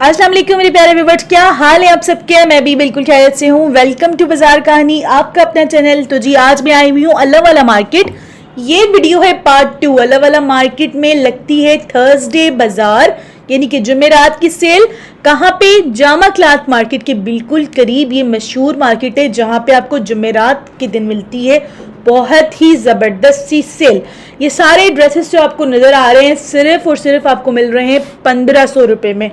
अस्सलाम वालेकुम मेरे प्यारे व्यूअर्स, क्या हाल है आप सबके। मैं भी बिल्कुल खैरियत से हूँ। वेलकम टू बाजार कहानी, आपका अपना चैनल। तो जी आज मैं आई हुई हूँ अल्लाह वाला मार्केट। ये वीडियो है पार्ट 2। अल्लाह वाला मार्केट में लगती है थर्सडे बाजार, यानी कि जुमेरात की सेल। कहाँ पे? जामा क्लॉथ मार्केट के बिल्कुल करीब ये मशहूर मार्केट है जहाँ पे आपको जुमेरात के दिन मिलती है बहुत ही ज़बरदस्त सी सेल। ये सारे ड्रेसेस जो आपको नज़र आ रहे हैं सिर्फ और सिर्फ आपको मिल रहे हैं 1500 रुपये में।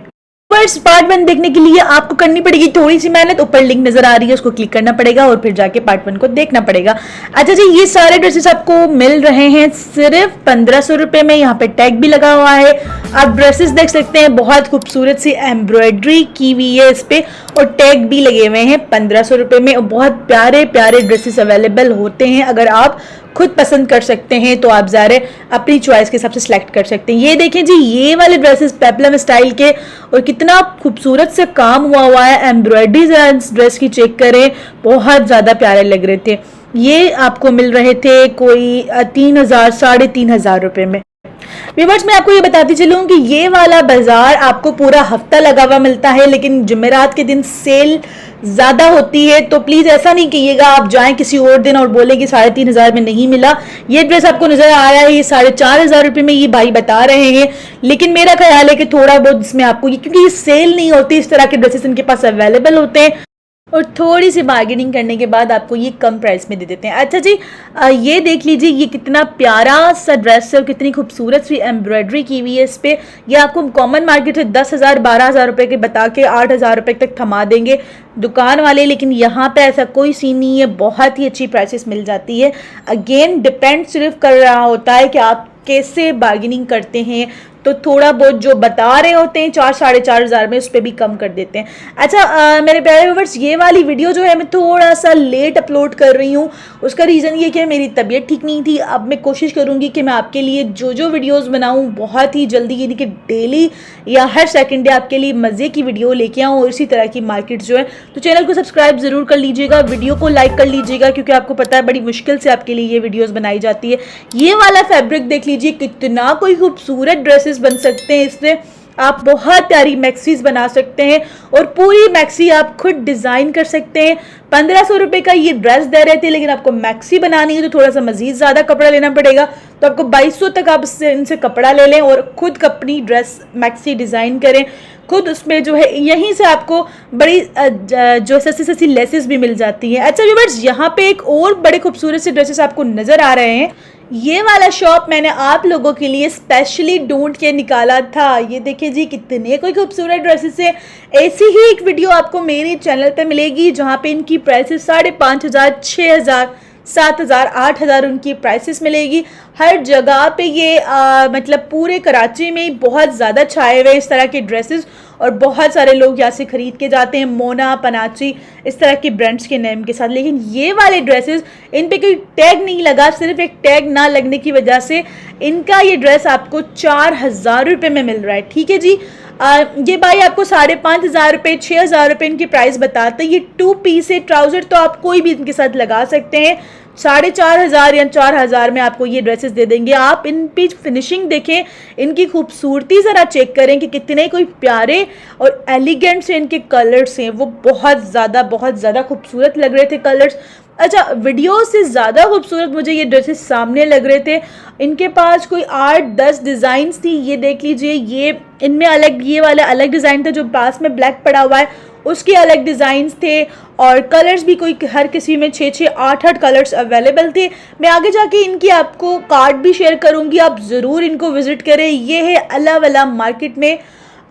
फर्स्ट पार्ट 1 देखने के लिए आपको करनी पड़ेगी थोड़ी सी मेहनत। ऊपर लिंक नजर आ रही है, उसको क्लिक करना पड़ेगा और फिर जाके पार्ट 1 को देखना पड़ेगा। अच्छा जी, ये सारे ड्रेसेस आपको मिल रहे हैं सिर्फ 1500 रुपये में। यहाँ पे टैग भी लगा हुआ है, आप ड्रेसेस देख सकते हैं। बहुत खूबसूरत सी एम्ब्रॉयडरी की हुई है इस पे और टैग भी लगे हुए हैं 1500 रुपये में। और बहुत प्यारे प्यारे ड्रेसेस अवेलेबल होते हैं। अगर आप खुद पसंद कर सकते हैं तो आप ज़ाहिर अपनी चॉइस के हिसाब से सिलेक्ट कर सकते हैं। ये देखें जी, ये वाले ड्रेसेस पेप्लम स्टाइल के और कितना खूबसूरत से काम हुआ है। एम्ब्रॉयडरी ड्रेस की चेक करें, बहुत ज़्यादा प्यारे लग रहे थे। ये आपको मिल रहे थे कोई 3000 3500 रुपये में। व्यूअर्स, मैं आपको ये बताती चलूँ कि ये वाला बाजार आपको पूरा हफ्ता लगा हुआ मिलता है, लेकिन जुमेरात के दिन सेल ज़्यादा होती है। तो प्लीज़ ऐसा नहीं कीजिएगा आप जाएं किसी और दिन और बोलें कि 3500 में नहीं मिला। ये ड्रेस आपको नज़र आ रहा है, ये 4500 रुपये में ये भाई बता रहे हैं। लेकिन मेरा ख्याल है कि थोड़ा बहुत इसमें आपको, क्योंकि ये सेल नहीं होती, इस तरह के ड्रेसेस इनके पास अवेलेबल होते हैं और थोड़ी सी बार्गेनिंग करने के बाद आपको ये कम प्राइस में दे देते हैं। अच्छा जी, ये देख लीजिए, ये कितना प्यारा सा ड्रेस है और कितनी खूबसूरत सी एम्ब्रॉयडरी की हुई है इस पे। ये आपको कॉमन मार्केट से 10,000 12,000 रुपये के बता के 8,000 रुपये तक थमा देंगे दुकान वाले, लेकिन यहाँ पे ऐसा कोई सीन नहीं है। बहुत ही अच्छी प्राइसेस मिल जाती है। अगेन डिपेंड सिर्फ कर रहा होता है कि आप कैसे बार्गेनिंग करते हैं। तो थोड़ा बहुत जो बता रहे होते हैं 4 साढ़े 4,000 में, उस पर भी कम कर देते हैं। अच्छा मेरे प्यारे व्यूअर्स, ये वाली वीडियो जो है मैं थोड़ा सा लेट अपलोड कर रही हूँ। उसका रीज़न ये कि मेरी तबीयत ठीक नहीं थी। अब मैं कोशिश करूँगी कि मैं आपके लिए जो जो वीडियोज़ बनाऊँ बहुत ही जल्दी, यानी कि डेली या हर सेकंड डे आपके लिए मज़े की वीडियो लेके आऊँ और इसी तरह की मार्केट जो है। तो चैनल को सब्सक्राइब ज़रूर कर लीजिएगा, वीडियो को लाइक कर लीजिएगा, क्योंकि आपको पता है बड़ी मुश्किल से आपके लिए ये वीडियोज़ बनाई जाती है। ये वाला फैब्रिक देख लीजिए, कितना कोई खूबसूरत ड्रेसेस बन सकते हैं इससे। आप बहुत प्यारी मैक्सीज बना सकते हैं और पूरी मैक्सी आप खुद डिज़ाइन कर सकते हैं। 1500 रुपये का ये ड्रेस दे रहे थे, लेकिन आपको मैक्सी बनानी है तो थोड़ा सा मजीद ज़्यादा कपड़ा लेना पड़ेगा। तो आपको 2200 तक आप इनसे कपड़ा ले लें और खुद अपनी ड्रेस मैक्सी डिज़ाइन करें खुद। उसमें जो है यहीं से आपको बड़ी जो सस्ती सस्ती लेसेस भी मिल जाती हैं। अच्छा व्यूअर्स, यहाँ पे एक और बड़े खूबसूरत से ड्रेसेस आपको नज़र आ रहे हैं। ये वाला शॉप मैंने आप लोगों के लिए स्पेशली ढूंढ के निकाला था। ये देखिए जी, कितने कोई खूबसूरत ड्रेसेस है। ऐसी ही एक वीडियो आपको मेरे चैनल पे मिलेगी जहाँ पे इनकी प्राइसेस 5,500 6,000 7,000 8,000 उनकी प्राइसेस मिलेगी। हर जगह पे ये मतलब पूरे कराची में बहुत ज़्यादा छाए हुए इस तरह के ड्रेसेस और बहुत सारे लोग यहाँ से ख़रीद के जाते हैं। मोना, पनाची, इस तरह के ब्रांड्स के नेम के साथ। लेकिन ये वाले ड्रेसेस, इन पे कोई टैग नहीं लगा। सिर्फ एक टैग ना लगने की वजह से इनका ये ड्रेस आपको 4,000 रुपये में मिल रहा है। ठीक है जी, ये भाई आपको 5,500 रुपये 6,000 रुपये इनकी प्राइस बताते हैं। ये 2 पीस है ट्राउज़र, तो आप कोई भी इनके साथ लगा सकते हैं। 4,500 या 4,000 में आपको ये ड्रेसेस दे देंगे। आप इन पे फिनिशिंग देखें, इनकी खूबसूरती ज़रा चेक करें कि कितने कोई प्यारे और एलिगेंट से इनके कलर्स हैं। वो बहुत ज़्यादा खूबसूरत लग रहे थे कलर्स। अच्छा, वीडियो से ज़्यादा खूबसूरत मुझे ये ड्रेसेस सामने लग रहे थे। इनके पास कोई 8-10 डिज़ाइंस थी। ये देख लीजिए, ये इनमें अलग, ये वाला अलग डिज़ाइन था जो पास में ब्लैक पड़ा हुआ है, उसके अलग डिज़ाइंस थे और कलर्स भी कोई हर किसी में 6-6 8-8 कलर्स अवेलेबल थे। मैं आगे जाके इनकी आपको कार्ड भी शेयर करूँगी, आप ज़रूर इनको विज़िट करें। ये है अल्लाह वाला मार्केट में,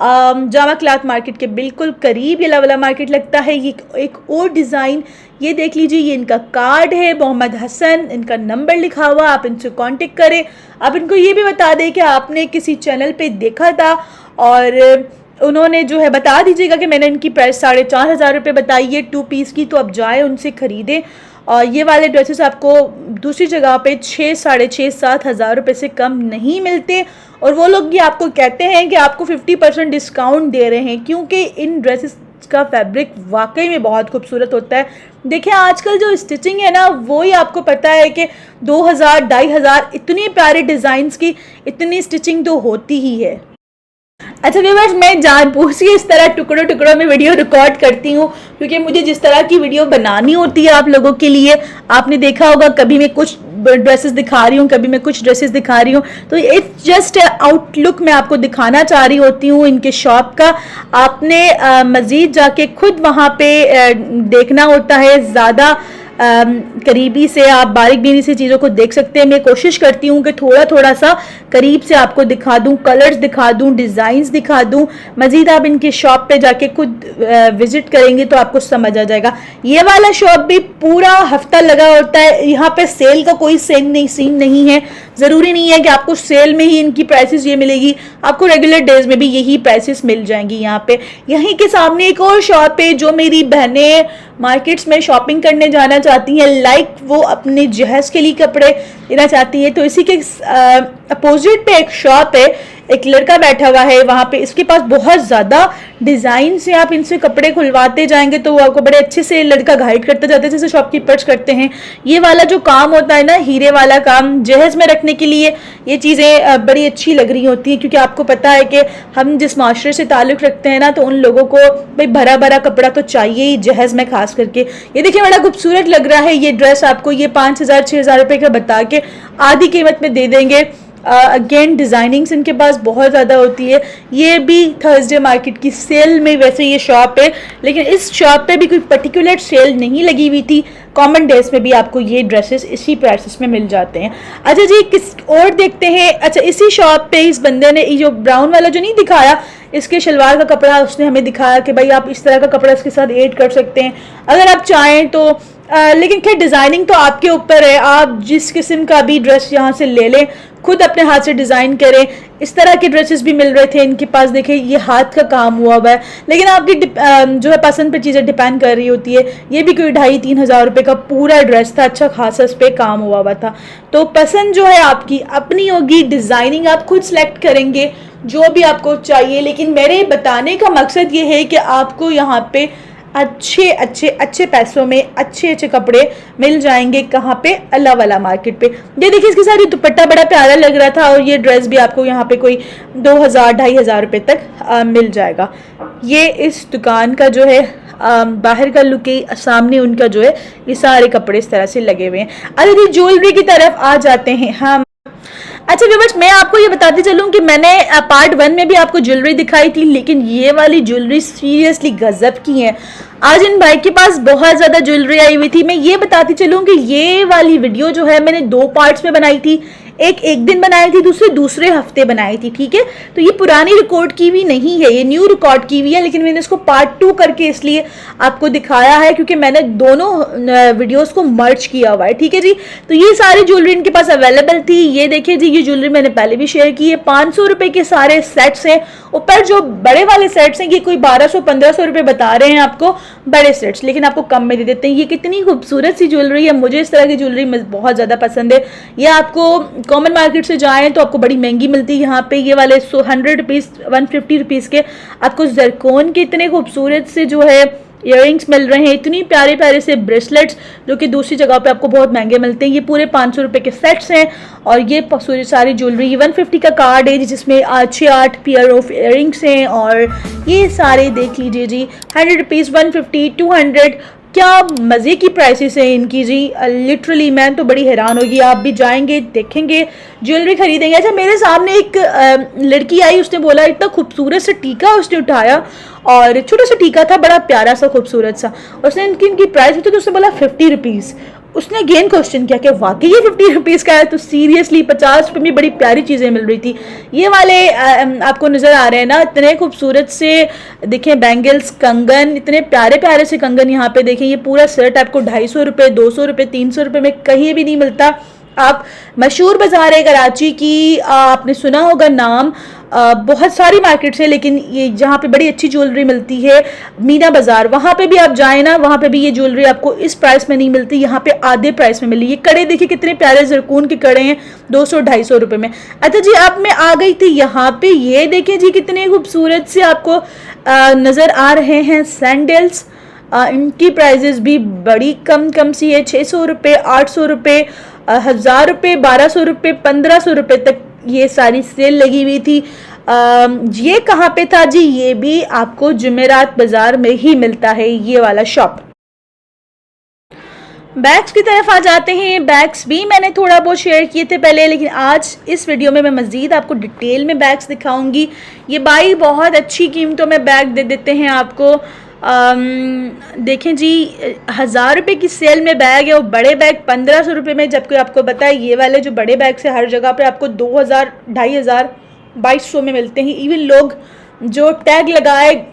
जामा क्लॉथ मार्केट के बिल्कुल करीब ये वाला मार्केट लगता है। ये एक और डिज़ाइन, ये देख लीजिए, ये इनका कार्ड है, मोहम्मद हसन, इनका नंबर लिखा हुआ, आप इनसे कांटेक्ट करें। आप इनको ये भी बता दें कि आपने किसी चैनल पे देखा था और उन्होंने जो है बता दीजिएगा कि मैंने इनकी प्राइस 4,500 रुपये बताई है 2 पीस की, तो आप जाएँ उनसे ख़रीदें। और ये वाले ड्रेसेस आपको दूसरी जगह पे 6 साढ़े 6 7,000 रुपये से कम नहीं मिलते। और वो लोग ये आपको कहते हैं कि आपको 50% डिस्काउंट दे रहे हैं, क्योंकि इन ड्रेसेस का फैब्रिक वाकई में बहुत खूबसूरत होता है। देखिए आजकल जो स्टिचिंग है ना, वो ही आपको पता है कि 2,000 2,500 इतनी प्यारे डिज़ाइंस की इतनी स्टिचिंग तो होती ही है। अच्छा व्यूअर्स, मैं जानबूझ के इस तरह टुकड़ों टुकड़ों में वीडियो रिकॉर्ड करती हूँ क्योंकि मुझे जिस तरह की वीडियो बनानी होती है आप लोगों के लिए, आपने देखा होगा कभी मैं कुछ ड्रेसेस दिखा रही हूँ, कभी मैं कुछ ड्रेसेस दिखा रही हूँ, तो इट्स जस्ट आउटलुक मैं आपको दिखाना चाह रही होती हूँ इनके शॉप का। आपने मज़ीद जाके खुद वहाँ पे देखना होता है, ज़्यादा करीबी से आप बारीक बीनी से चीज़ों को देख सकते हैं। मैं कोशिश करती हूँ कि थोड़ा थोड़ा सा करीब से आपको दिखा दूँ, कलर्स दिखा दूँ, डिज़ाइंस दिखा दूँ। मज़ीद आप इनके शॉप पे जाके खुद विजिट करेंगे तो आपको समझ आ जाएगा। ये वाला शॉप भी पूरा हफ्ता लगा होता है, यहाँ पे सेल का कोई सीन नहीं है। ज़रूरी नहीं है कि आपको सेल में ही इनकी प्राइसेस ये मिलेगी, आपको रेगुलर डेज में भी यही प्राइसेस मिल जाएंगी यहाँ पे। यहीं के सामने एक और शॉप है जो मेरी बहनें मार्केट्स में शॉपिंग करने जाना चाहती हैं, लाइक वो अपने जहेज के लिए कपड़े लेना चाहती है, तो इसी के अपोजिट पे एक शॉप है, एक लड़का बैठा हुआ है वहाँ पे, इसके पास बहुत ज़्यादा डिज़ाइन से आप इनसे कपड़े खुलवाते जाएंगे तो वो आपको बड़े अच्छे से लड़का गाइड करते जाते हैं, जैसे शॉपकीपर्स करते हैं। ये वाला जो काम होता है ना, हीरे वाला काम, जहेज में रखने के लिए ये चीज़ें बड़ी अच्छी लग रही होती हैं, क्योंकि आपको पता है कि हम जिस माशरे से ताल्लुक़ रखते हैं ना, तो उन लोगों को भाई भरा भरा कपड़ा तो चाहिए ही, जहेज में खास करके। ये देखिए बड़ा खूबसूरत लग रहा है ये ड्रेस, आपको ये 5,000 6,000 रुपये का बता के आधी कीमत में दे देंगे। अगेन डिज़ाइनिंग्स इनके पास बहुत ज़्यादा होती है। ये भी थर्सडे मार्केट की सेल में वैसे ये शॉप है, लेकिन इस शॉप पे भी कोई पर्टिकुलर सेल नहीं लगी हुई थी। कॉमन डेज में भी आपको ये ड्रेसेस इसी प्राइसेस में मिल जाते हैं। अच्छा जी, किस और देखते हैं। अच्छा, इसी शॉप पे इस बंदे ने ये जो ब्राउन वाला जो नहीं दिखाया, इसके शलवार का कपड़ा उसने हमें दिखाया कि भाई आप इस तरह का कपड़ा इसके साथ ऐड कर सकते हैं अगर आप चाहें तो। लेकिन खैर डिज़ाइनिंग तो आपके ऊपर है, आप जिस किस्म का भी ड्रेस यहाँ से ले लें, खुद अपने हाथ से डिज़ाइन करें। इस तरह के ड्रेसेस भी मिल रहे थे इनके पास, देखिए ये हाथ का काम हुआ है, लेकिन आपकी जो है पसंद पे चीज़ें डिपेंड कर रही होती है। ये भी कोई 2,500-3 हज़ार रुपये का पूरा ड्रेस था, अच्छा खासा इस पर काम हुआ था। तो पसंद जो है आपकी अपनी होगी, डिज़ाइनिंग आप खुद सेलेक्ट करेंगे जो भी आपको चाहिए। लेकिन मेरे बताने का मकसद ये है कि आपको यहाँ पे अच्छे पैसों में अच्छे कपड़े मिल जाएंगे। कहाँ पे? अल्लाह वाला मार्केट पे। ये देखिए इसके साथ ये दुपट्टा बड़ा प्यारा लग रहा था, और ये ड्रेस भी आपको यहाँ पे कोई 2,000-2,500 रुपये तक मिल जाएगा। ये इस दुकान का जो है बाहर का लुक है, सामने उनका जो है ये सारे कपड़े इस तरह से लगे हुए हैं। अरे ज्वेलरी की तरफ आ जाते हैं हम। अच्छा व्यूअर्स, मैं आपको ये बताती चलूं कि मैंने पार्ट 1 में भी आपको ज्वेलरी दिखाई थी, लेकिन ये वाली ज्वेलरी सीरियसली गजब की है। आज इन भाई के पास बहुत ज़्यादा ज्वेलरी आई हुई थी। मैं ये बताती चलूं कि ये वाली वीडियो जो है मैंने 2 पार्ट्स में बनाई थी, एक दिन बनाई थी, दूसरे हफ्ते बनाई थी, ठीक है। तो ये पुरानी रिकॉर्ड की हुई नहीं है, ये न्यू रिकॉर्ड की हुई है, लेकिन मैंने इसको पार्ट 2 करके इसलिए आपको दिखाया है क्योंकि मैंने दोनों वीडियोस को मर्ज किया हुआ है, ठीक है जी। तो ये सारी ज्वेलरी इनके पास अवेलेबल थी। ये देखिए जी, ये ज्वेलरी मैंने पहले भी शेयर की है। 500 रुपये के सारे सेट्स हैं। ऊपर जो बड़े वाले सेट्स हैं ये कोई 1,200-1,500 रुपये बता रहे हैं आपको बड़े सेट्स, लेकिन आपको कम में दे देते हैं। ये कितनी खूबसूरत सी ज्वेलरी है, मुझे इस तरह की ज्वेलरी बहुत ज़्यादा पसंद है। ये आपको कॉमन मार्केट से जाएं तो आपको बड़ी महंगी मिलती है। यहाँ पे ये वाले 100 रुपीज़ 150 रुपीज़ के आपको जरकोन के इतने खूबसूरत से जो है इयररिंग्स मिल रहे हैं, इतनी प्यारे प्यारे से ब्रेसलेट्स जो कि दूसरी जगह पे आपको बहुत महंगे मिलते हैं। ये पूरे 500 रुपये के सेट्स हैं, और ये सारी ज्वेलरी 150 का कार्ड है जिसमें 6-8 पेयर ऑफ इयररिंग्स हैं। और ये सारे देख लीजिए जी, 100 रुपीज़ 150 200, क्या मज़े की प्राइसेस हैं इनकी जी। लिटरली मैं तो बड़ी हैरान होगी। आप भी जाएंगे, देखेंगे, ज्वेलरी खरीदेंगे। अच्छा, मेरे सामने एक लड़की आई, उसने बोला इतना खूबसूरत सा टीका उसने उठाया, और छोटा सा टीका था, बड़ा प्यारा सा खूबसूरत सा। उसने इनकी प्राइस पूछी तो उसने बोला 50 रुपीज़। उसने अगेन क्वेश्चन किया कि वाकई ये 50 रुपीज़ का है? तो सीरियसली 50 रुपये में बड़ी प्यारी चीज़ें मिल रही थी। ये वाले आपको नज़र आ रहे हैं ना, इतने खूबसूरत से देखें बैंगल्स, कंगन, इतने प्यारे प्यारे से कंगन यहाँ पे देखें। ये पूरा सेट आपको 250 रुपये 200 रुपये 300 रुपये में कहीं भी नहीं मिलता। आप मशहूर बाज़ार है कराची की, आपने सुना होगा नाम, बहुत सारी मार्केट्स है, लेकिन ये जहाँ पे बड़ी अच्छी ज्वेलरी मिलती है मीना बाज़ार, वहाँ पे भी आप जाए ना, वहाँ पे भी ये ज्वेलरी आपको इस प्राइस में नहीं मिलती, यहाँ पे आधे प्राइस में मिली। ये कड़े देखिए कितने प्यारे जरकून के कड़े हैं, 200-250 रुपये में। अच्छा जी, अब मैं आ गई थी यहाँ पे, ये देखें जी कितने खूबसूरत से आपको नज़र आ रहे हैं सैंडल्स। इनकी प्राइजेस भी बड़ी कम सी है, 600 रुपये 800 रुपये 1,000 रुपये 1,200 रुपये 1,500 रुपये तक ये सारी सेल लगी हुई थी। ये कहाँ पे था जी? ये भी आपको जुमेरात बाजार में ही मिलता है, ये वाला शॉप। बैग्स की तरफ आ जाते हैं। बैग्स भी मैंने थोड़ा बहुत शेयर किए थे पहले, लेकिन आज इस वीडियो में मैं मज़ीद आपको डिटेल में बैग्स दिखाऊंगी। ये भाई बहुत अच्छी कीमतों में बैग दे देते हैं आपको। देखें जी, 1000 रुपये की सेल में बैग है और बड़े बैग 1500 रुपये में, जबकि आपको बताया ये वाले जो बड़े बैग से हर जगह पे आपको 2000, 2500, 2200 में मिलते हैं। इवन लोग जो टैग लगाए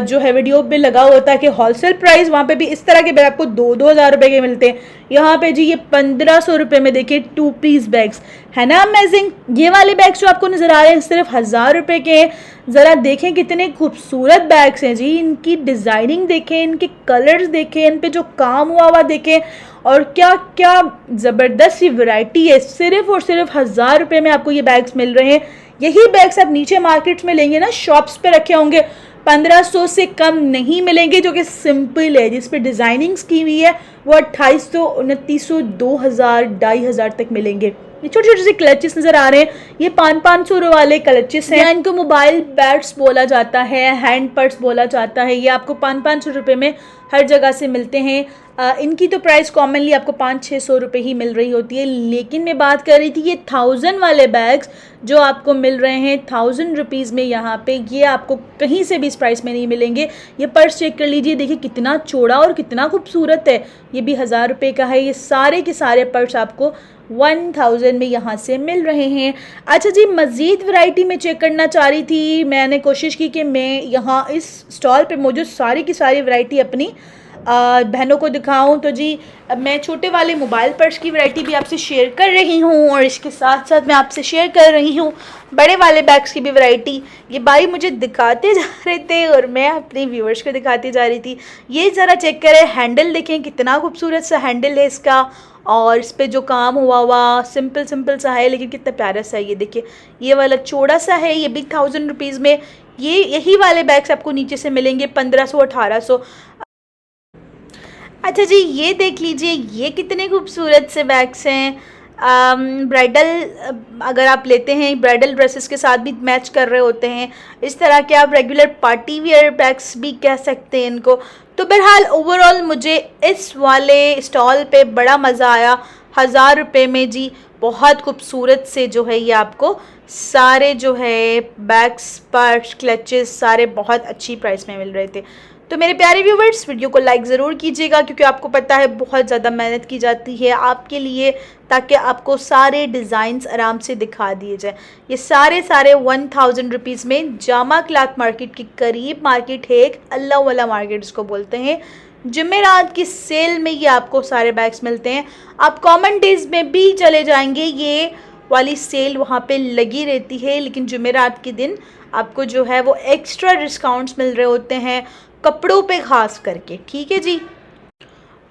जो है वीडियो पे लगा हुआ था कि होलसेल प्राइस, वहाँ पे भी इस तरह के बैग आपको 2-2000 रुपये के मिलते हैं। यहाँ पे जी ये 1500 रुपये में देखिए 2 पीस बैग्स, है ना अमेजिंग। ये वाले बैग्स जो आपको नज़र आ रहे हैं सिर्फ 1000 रुपये के हैं। ज़रा देखें कितने खूबसूरत बैग्स हैं जी, इनकी डिज़ाइनिंग देखें, इनके कलर्स देखें, इन पे जो काम हुआ देखें, और क्या क्या ज़बरदस्त वैरायटी है। सिर्फ और सिर्फ 1000 रुपये में आपको ये बैग्स मिल रहे हैं। यही बैग्स आप नीचे मार्केट्स में लेंगे ना, शॉप्स पे रखे होंगे, 1500 से कम नहीं मिलेंगे, जो कि सिंपल है, जिस पे डिज़ाइनिंग्स की हुई है, वो 2800, 2900, 2000, 2500 तक मिलेंगे। ये छोटे छोटे से क्लचेस नज़र आ रहे हैं, ये 500-500 वाले क्लचेस हैं। इनको मोबाइल बैट्स बोला जाता है, हैंड पर्स बोला जाता है। ये आपको 500-500 रुपये में हर जगह से मिलते हैं। इनकी तो प्राइस कॉमनली आपको 500-600 रुपये ही मिल रही होती है, लेकिन मैं बात कर रही थी ये 1000 वाले बैग्स जो आपको मिल रहे हैं 1000 रुपीज़ में यहाँ पे, ये आपको कहीं से भी इस प्राइस में नहीं मिलेंगे। ये पर्स चेक कर लीजिए, देखिए कितना चौड़ा और कितना खूबसूरत है। ये भी 1000 रुपये का है। ये सारे के सारे पर्स आपको 1000 में यहाँ से मिल रहे हैं। अच्छा जी, मज़ीद वैरायटी में चेक करना चाह रही थी। मैंने कोशिश की कि मैं यहाँ इस स्टॉल पे मौजूद सारी की सारी वैरायटी अपनी बहनों को दिखाऊं। तो जी मैं छोटे वाले मोबाइल पर्स की वैरायटी भी आपसे शेयर कर रही हूँ, और इसके साथ साथ मैं आपसे शेयर कर रही हूँ बड़े वाले बैग्स की भी वैरायटी। ये भाई मुझे दिखाते जा रहे थे और मैं अपने व्यूअर्स को दिखाती जा रही थी। ये ज़रा चेक करें, हैंडल देखें कितना खूबसूरत सा हैंडल है इसका, और इस पर जो काम हुआ सिंपल सिंपल सा है, लेकिन कितना प्यारा सा है। ये देखिए, ये वाला चौड़ा सा है, ये भी 1000 रुपीज़ में। यही वाले बैग्स आपको नीचे से मिलेंगे 1500-1800। अच्छा जी, ये देख लीजिए, ये कितने खूबसूरत से बैग्स हैं। ब्राइडल अगर आप लेते हैं, ब्राइडल ड्रेसेस के साथ भी मैच कर रहे होते हैं। इस तरह के आप रेगुलर पार्टी वेयर बैग्स भी कह सकते हैं इनको। तो बहरहाल ओवरऑल मुझे इस वाले स्टॉल पे बड़ा मज़ा आया। 1000 रुपये में जी बहुत खूबसूरत से जो है ये आपको सारे जो है बैग्स, पर्स, क्लचेस सारे बहुत अच्छी प्राइस में मिल रहे थे। तो मेरे प्यारे व्यूवर्स, वीडियो को लाइक ज़रूर कीजिएगा, क्योंकि आपको पता है बहुत ज़्यादा मेहनत की जाती है आपके लिए, ताकि आपको सारे डिज़ाइंस आराम से दिखा दिए जाए। ये सारे 1000 रुपीज़ में जामा क्लॉथ मार्केट के करीब मार्केट है, एक अल्लाह वाला मार्केट इसको बोलते हैं। जुमेरात की सेल में ये आपको सारे बैग्स मिलते हैं। आप कॉमन डेज़ में भी चले जाएंगे, ये वाली सेल वहाँ पे लगी रहती है, लेकिन जुमेरात के दिन आपको जो है वो एक्स्ट्रा डिस्काउंट्स मिल रहे होते हैं कपड़ों पे खास करके। ठीक है जी,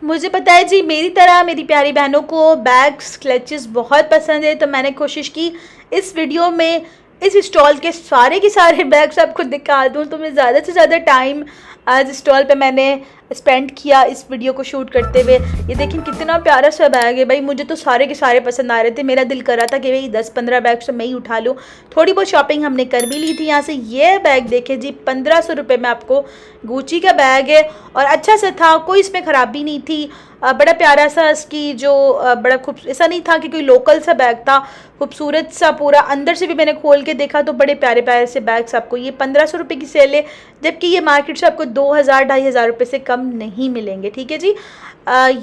मुझे पता है जी मेरी तरह मेरी प्यारी बहनों को बैग्स, क्लचेस बहुत पसंद है, तो मैंने कोशिश की इस वीडियो में इस स्टॉल के सारे बैग्स आपको दिखा दूँ। तो मैं ज़्यादा से ज़्यादा टाइम आज स्टॉल पे मैंने स्पेंड किया इस वीडियो को शूट करते हुए। ये देखिए कितना प्यारा सा बैग है भाई, मुझे तो सारे के सारे पसंद आ रहे थे। मेरा दिल कर रहा था कि भाई 10-15 बैग तो मैं ही उठा लूँ। थोड़ी बहुत शॉपिंग हमने कर भी ली थी यहाँ से। ये बैग देखे जी 1500 रुपये में आपको गुची का बैग है, और अच्छा सा था, कोई इसमें ख़राबी नहीं थी। बड़ा प्यारा सा इसकी जो बड़ा खूब, ऐसा नहीं था कि कोई लोकल सा बैग था, खूबसूरत सा पूरा। अंदर से भी मैंने खोल के देखा तो बड़े प्यारे प्यारे से बैग्स आपको ये 1500 रुपये की सेल है, जबकि ये मार्केट से आपको 2000-2500 रुपये से कम नहीं मिलेंगे। ठीक है जी,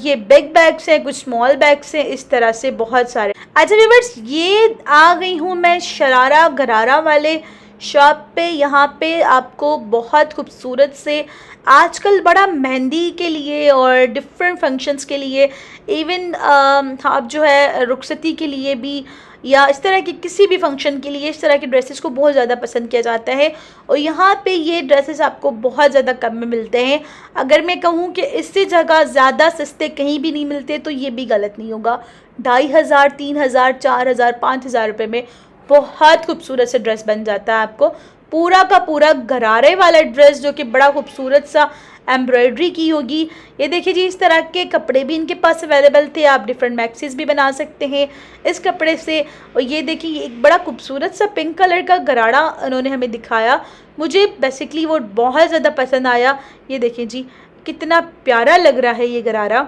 ये बिग बैग्स हैं, कुछ स्मॉल बैग्स हैं, इस तरह से बहुत सारे। अच्छा व्यूअर्स, ये आ गई हूँ मैं शरारा गरारा वाले शॉप पे। यहाँ पे आपको बहुत खूबसूरत से आजकल बड़ा मेहंदी के लिए और डिफरेंट फंक्शंस के लिए, इवन आप जो है रुखसती के लिए भी, या इस तरह के किसी भी फंक्शन के लिए इस तरह के ड्रेसेस को बहुत ज़्यादा पसंद किया जाता है, और यहाँ पे ये ड्रेसेस आपको बहुत ज़्यादा कम में मिलते हैं। अगर मैं कहूँ कि इससे जगह ज़्यादा सस्ते कहीं भी नहीं मिलते तो ये भी गलत नहीं होगा। 2500, 3000, 4000, 5000 रुपये में बहुत खूबसूरत से ड्रेस बन जाता है आपको। पूरा का पूरा गरारे वाला ड्रेस जो कि बड़ा खूबसूरत सा एम्ब्रॉयडरी की होगी। ये देखिए जी, इस तरह के कपड़े भी इनके पास अवेलेबल थे। आप डिफरेंट मैक्सीज भी बना सकते हैं इस कपड़े से। और ये देखिए, एक बड़ा खूबसूरत सा पिंक कलर का गरारा उन्होंने हमें दिखाया, मुझे बेसिकली वो बहुत ज़्यादा पसंद आया। ये देखिए जी, कितना प्यारा लग रहा है ये गरारा,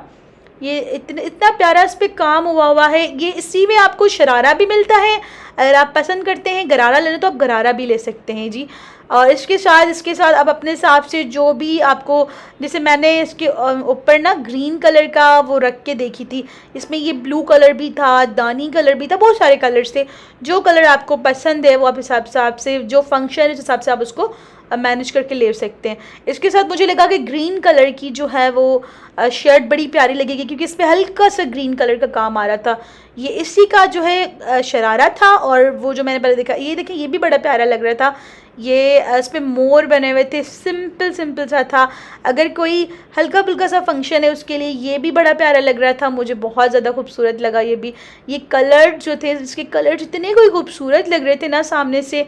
ये इतना प्यारा इस पर काम हुआ है। ये इसी में आपको शरारा भी मिलता है, अगर आप पसंद करते हैं गरारा लेना तो आप गरारा भी ले सकते हैं जी। और इसके साथ आप अपने हिसाब से जो भी आपको, जैसे मैंने इसके ऊपर ना ग्रीन कलर का वो रख के देखी थी, इसमें ये ब्लू कलर भी था, दानी कलर भी था, बहुत सारे कलर्स थे। जो कलर आपको पसंद है वो आप हिसाब से जो फंक्शन है उस हिसाब से आप उसको मैनेज करके ले सकते हैं। इसके साथ मुझे लगा कि ग्रीन कलर की जो है वो शर्ट बड़ी प्यारी लगेगी, क्योंकि इस पर हल्का सा ग्रीन कलर का काम आ रहा था। ये इसी का जो है शरारा था। और वो जो मैंने पहले देखा, ये देखिए, ये भी बड़ा प्यारा लग रहा था। ये इस पर मोर बने हुए थे, सिंपल सा था। अगर कोई हल्का फुल्का सा फंक्शन है उसके लिए ये भी बड़ा प्यारा लग रहा था, मुझे बहुत ज़्यादा खूबसूरत लगा ये भी। ये कलर जो थे, इसके कलर इतने कोई खूबसूरत लग रहे थे ना सामने से।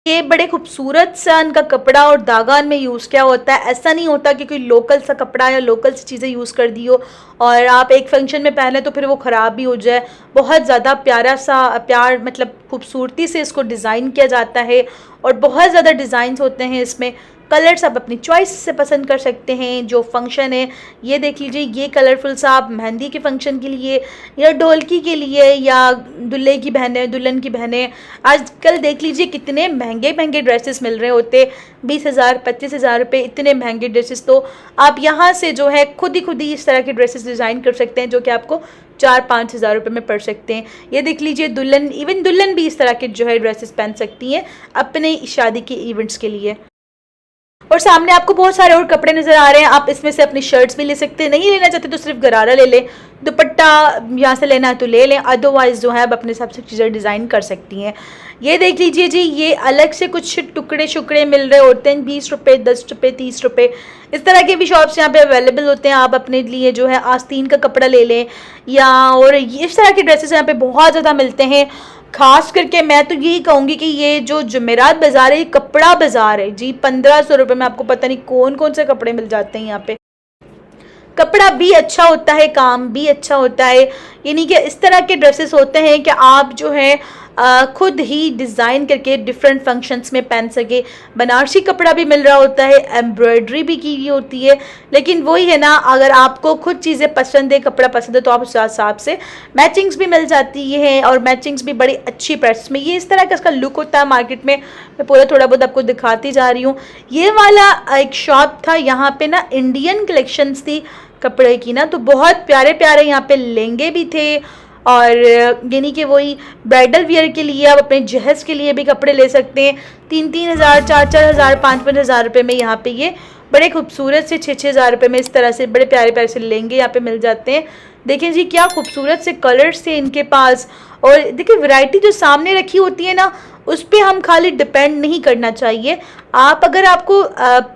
ये बड़े खूबसूरत सा इनका कपड़ा और धागा में यूज़ किया होता है। ऐसा नहीं होता कि कोई लोकल सा कपड़ा या लोकल सी चीज़ें यूज़ कर दी हो और आप एक फंक्शन में पहने तो फिर वो ख़राब भी हो जाए। बहुत ज़्यादा प्यार मतलब खूबसूरती से इसको डिज़ाइन किया जाता है और बहुत ज़्यादा डिज़ाइंस होते हैं इसमें। कलर्स आप अपनी चॉइस से पसंद कर सकते हैं जो फंक्शन है। ये देख लीजिए, ये कलरफुल सा आप मेहंदी के फंक्शन के लिए या ढोलकी के लिए या दुल्हे की बहनें, दुल्हन की बहनें, आजकल देख लीजिए कितने महंगे ड्रेसेस मिल रहे होते, 20,000 25,000 रुपये, इतने महंगे ड्रेसेस। तो आप यहाँ से जो है खुद ही इस तरह के ड्रेसेस डिज़ाइन कर सकते हैं जो कि आपको 4-5 हज़ार रुपये में पड़ सकते हैं। ये देख लीजिए, दुल्हन भी इस तरह के जो है ड्रेसेस पहन सकती हैं अपने शादी के इवेंट्स के लिए। और सामने आपको बहुत सारे और कपड़े नज़र आ रहे हैं, आप इसमें से अपनी शर्ट्स भी ले सकते हैं। नहीं लेना चाहते तो सिर्फ गरारा ले लें, दुपट्टा यहाँ से लेना है तो ले लें, अदरवाइज़ जो है आप अपने हिसाब से चीज़ें डिज़ाइन कर सकती हैं। ये देख लीजिए जी, ये अलग से कुछ टुकड़े मिल रहे होते हैं, 20 रुपये, 10 रुपये, 30 रुपये, इस तरह के भी शॉप्स यहाँ पे अवेलेबल होते हैं। आप अपने लिए जो है आस्तीन का कपड़ा ले लें या और इस तरह के ड्रेसेस यहाँ पे बहुत ज़्यादा मिलते हैं। खास करके मैं तो यही कहूँगी कि ये जो जुमेरात बाज़ार है, ये कपड़ा बाज़ार है जी। 1500 रुपये में आपको पता नहीं कौन से कपड़े मिल जाते हैं यहाँ पे। कपड़ा भी अच्छा होता है, काम भी अच्छा होता है। यानी कि इस तरह के ड्रेसेस होते हैं कि आप जो है खुद ही डिज़ाइन करके डिफरेंट फंक्शंस में पहन सके। बनारसी कपड़ा भी मिल रहा होता है, एम्ब्रॉयडरी भी की हुई होती है। लेकिन वही है ना, अगर आपको खुद चीज़ें पसंद है, कपड़ा पसंद है, तो आप उस हिसाब से मैचिंग्स भी मिल जाती है और मैचिंग्स भी बड़ी अच्छी प्राइस में। ये इस तरह का इसका लुक होता है मार्केट में। मैं पूरा थोड़ा बहुत आपको दिखाती जा रही हूँ। ये वाला एक शॉप था, यहाँ पे ना इंडियन कलेक्शंस थी कपड़े की ना, तो बहुत प्यारे यहाँ पे लहंगे भी थे। और यानी कि वही ब्राइडल वियर के लिए, आप अपने जहेज़ के लिए भी कपड़े ले सकते हैं। 3-3 हज़ार, 4-4 हज़ार, 5-5 हज़ार रुपये में यहाँ पे ये बड़े खूबसूरत से 6-6 हज़ार रुपये में इस तरह से बड़े प्यारे से लहंगे यहाँ पे मिल जाते हैं। देखें जी, क्या खूबसूरत से कलर्स थे इनके पास। और देखिए, वैरायटी जो सामने रखी होती है ना, उस पर हम खाली डिपेंड नहीं करना चाहिए। आप अगर आपको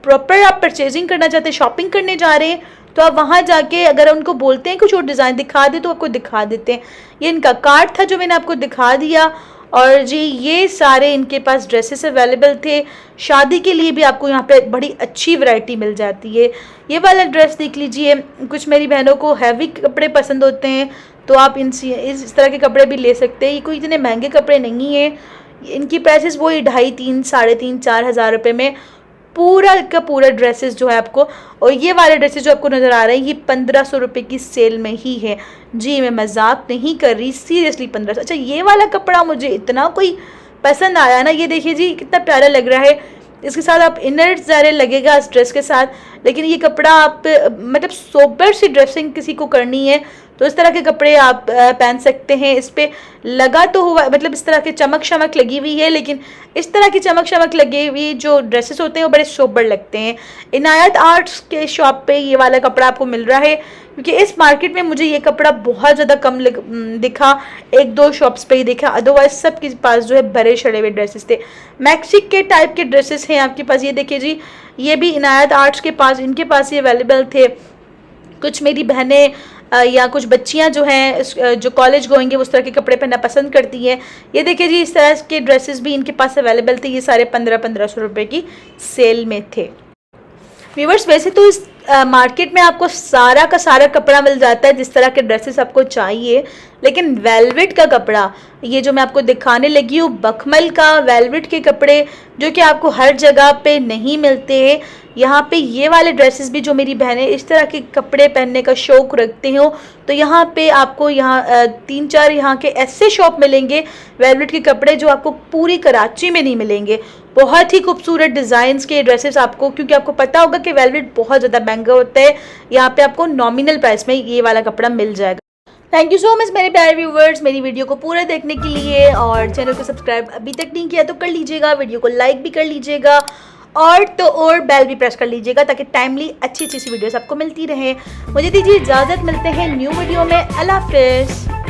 प्रॉपर आप परचेजिंग करना चाहते हैं, शॉपिंग करने जा रहे हैं, तो आप वहाँ जाके अगर उनको बोलते हैं कुछ और डिज़ाइन दिखा दे तो आपको दिखा देते हैं। ये इनका कार्ड था जो मैंने आपको दिखा दिया। और जी, ये सारे इनके पास ड्रेसेस अवेलेबल थे। शादी के लिए भी आपको यहाँ पे बड़ी अच्छी वैरायटी मिल जाती है। ये वाला ड्रेस देख लीजिए, कुछ मेरी बहनों को हैवी कपड़े पसंद होते हैं तो आप इस तरह के कपड़े भी ले सकते हैं। ये कोई इतने महंगे कपड़े नहीं हैं, इनकी प्राइसेस वही 2.5, 3, 3.5, 4 हज़ार रुपये में पूरा का पूरा ड्रेसेस जो है आपको। और ये वाले ड्रेसेस जो आपको नज़र आ रहे हैं, ये 1500 रुपये की सेल में ही है जी। मैं मजाक नहीं कर रही, सीरियसली 1500। अच्छा, ये वाला कपड़ा मुझे इतना कोई पसंद आया ना, ये देखिए जी, कितना प्यारा लग रहा है। इसके साथ आप इनर ज़ारे लगेगा इस ड्रेस के साथ, लेकिन ये कपड़ा आप मतलब सोबर सी ड्रेसिंग किसी को करनी है तो इस तरह के कपड़े आप पहन सकते हैं। इस पर लगा तो हुआ, मतलब इस तरह की चमक शमक लगी हुई है, लेकिन इस तरह की चमक शमक लगी हुई जो ड्रेसेस होते हैं वो बड़े सोबर लगते हैं। इनायत आर्ट्स के शॉप पे ये वाला कपड़ा आपको मिल रहा है, क्योंकि इस मार्केट में मुझे ये कपड़ा बहुत ज़्यादा कम दिखा, 1-2 शॉप्स पे ही दिखा, अदरवाइज सब के पास जो है भरे छड़े हुए ड्रेसेस थे। मैक्सिक के टाइप के ड्रेसेस हैं आपके पास। ये देखिए जी, ये भी इनायत आर्ट्स के पास, इनके पास ये अवेलेबल थे। कुछ मेरी बहनें या कुछ बच्चियां जो हैं जो कॉलेज गोएंगे वो उस तरह के कपड़े पहनना पसंद करती हैं। ये देखिए जी, इस तरह के ड्रेसेस भी इनके पास अवेलेबल थे। ये सारे 1500 रुपये की सेल में थे। व्यूअर्स वैसे तो इस मार्केट में आपको सारा का सारा कपड़ा मिल जाता है जिस तरह के ड्रेसेस आपको चाहिए, लेकिन वेलवेट का कपड़ा, ये जो मैं आपको दिखाने लगी हूँ बखमल का वेलवेट के कपड़े जो कि आपको हर जगह पे नहीं मिलते हैं। यहाँ पे ये वाले ड्रेसेस भी जो मेरी बहनें इस तरह के कपड़े पहनने का शौक़ रखते हो तो यहाँ पे आपको यहाँ 3-4 यहाँ के ऐसे शॉप मिलेंगे वेलवेट के कपड़े जो आपको पूरी कराची में नहीं मिलेंगे। बहुत ही खूबसूरत डिज़ाइंस के ड्रेसेस आपको, क्योंकि आपको पता होगा कि वेलवेट बहुत ज़्यादा महंगा होता है, यहाँ पे आपको नॉमिनल प्राइस में ये वाला कपड़ा मिल जाएगा। थैंक यू सो मच मेरे प्यारे व्यूवर्स मेरी वीडियो को पूरा देखने के लिए, और चैनल को सब्सक्राइब अभी तक नहीं किया तो कर लीजिएगा, वीडियो को लाइक भी कर लीजिएगा और तो और बेल भी प्रेस कर लीजिएगा ताकि टाइमली अच्छी अच्छी वीडियोस आपको मिलती रहे। मुझे दीजिए इजाज़त, मिलते हैं न्यू वीडियो में। अल्लाह हाफिज़।